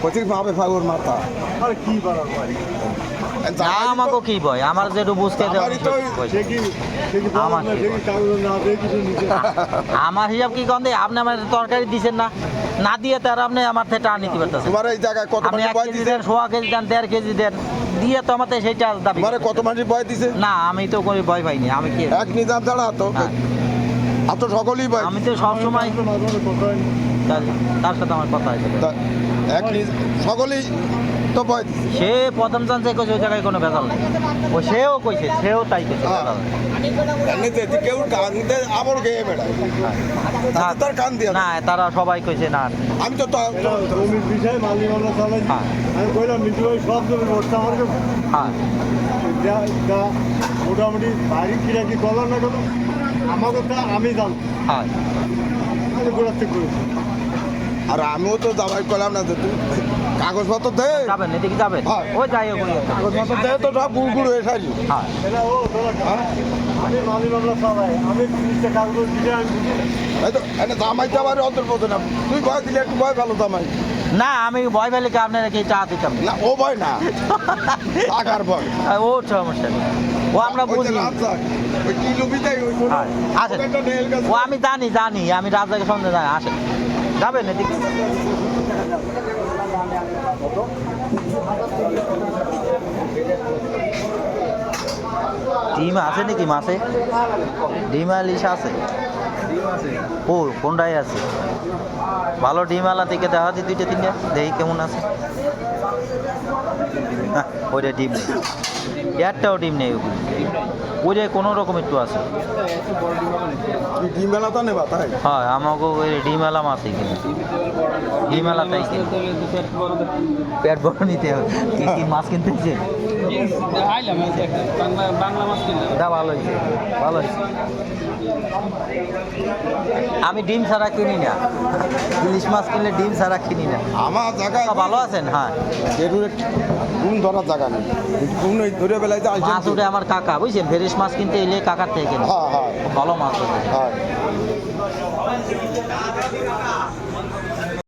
Coaching পাবে ফাগুর মাথা আর কি বাড়ার ভাই না আমাকে কি ভয় আমার যেটু বুঝতে দেওয়া সে কি আমার কি সে কি কাগজ না দিয়ে কিছু নিচে আমার হিসাব কি কন আপনি আমার তরকারি দিচ্ছেন না না দিয়ে তার আপনি আমার থেকে টাকা নিতে পারতেছেন তোমার এই জায়গায় কত আপনি মাসে 1 বয় কেজি দিছে দেন 1.5 কেজি দেন 1.5 কেজি দেন দিয়ে তো আমাদের সেইটা দাবি তোমার কত মাসে বয় দিছে না আমি তো কোনো ভয় পাইনি আমি কি এক নিজাম ছাড়া তো হ্যাঁ। আর তো সকলেই বয় আমি তো সবসময় কথাই তার সাথে আমার কথা হয়েছিল তা এক সকলেই তো বয় দিছে সে প্রথম চান্সে কইছে ওই জায়গায় কোনো ভেজাল নেই ও সেও কইছে সেও তাই কইছে হ্যাঁ। ভেজাল নেই। এমনিতে কেউ কান দিয়ে আবার গেয়ে বেড়ায় তাতে তার কান দিয়ে না তারা সবাই কইছে না আমি তো জমির বিষয় মালি মামলা চালাই হ্যাঁ। আমি কইলাম মিঠু ভাই সব জমি ভরতে আমার হ্যাঁ মোটামুটি বাড়ি কিরা কি করলাম না কেন আমাকে তা আমি জান হ্যাঁ আমি গোড়ার থেকে করেছি আর আমিও তো দাবাই করলাম না যে তুই কাগজপত্র দে যাবেন এদিকে যাবেন হ্যাঁ। ওই যাই হোক কাগজপত্র দে তো সব গুড় গুড় হয়ে সারি হ্যাঁ এটা ও তোরা আমি মালি মামলা চালাই আমি 30টা কাগজ দিলে আমি বুঝি না। এই তো এনে দামাইতে আবার অন্তর্পদ না তুই ভয় দিলে একটু ভয় ভালো দামাই না আমি ভয় পেলে কি আপনারা কি চা দিতাম না ও ভয় না টাকার ভয় ও সমস্যা নেই ও আমরা ওই যে বুঝি রাজা, ওই কি লুবিটাই ওই কোনো- হ্যাঁ, আসেন। ওখানটা নেল গাছ। ও আমি জানি আমি রাজাকে সন্দেহ জানি আসেন যাবেন এদিকে ডিম আছে নাকি মাছে ডিম ইলিশ আছে ও কোনটাই আছে ভালো ডিম আলা থেকে দেখা দি 2-3টা দেখি কেমন আছে হ্যাঁ, ওইটা ডিম নেই একটাও ডিম নেই ওইটা কোনো রকম একটু আছে তুই ডিম বেলা তো নেবা তাই হ্যাঁ আমাকে ওই ডিম আলা মাছ কিনে ডিম আলা তাই কিনে পেট বড় নিতে হবে কি মাছ কিনতে হচ্ছে বাংলা মাছ কিনলাম এটা ভালো হয়েছে ভালো হয়েছে আমি ডিম ছাড়া কিনি না ইলিশ মাছ কিনলে ডিম ছাড়া কিনি না আমার জায়গায় ভালো আছেন হ্যাঁ এরুর গুণ ধরার জায়গা নেই গুণ ওই ধরে বেলায় মাছ উঠে আমার কাকা বুঝছেন ফ্রেশ মাছ কিনতে এলে কাকার থেকে কিনে হ্যাঁ হ্যাঁ ভালো মাছ ওঠে হ্যাঁ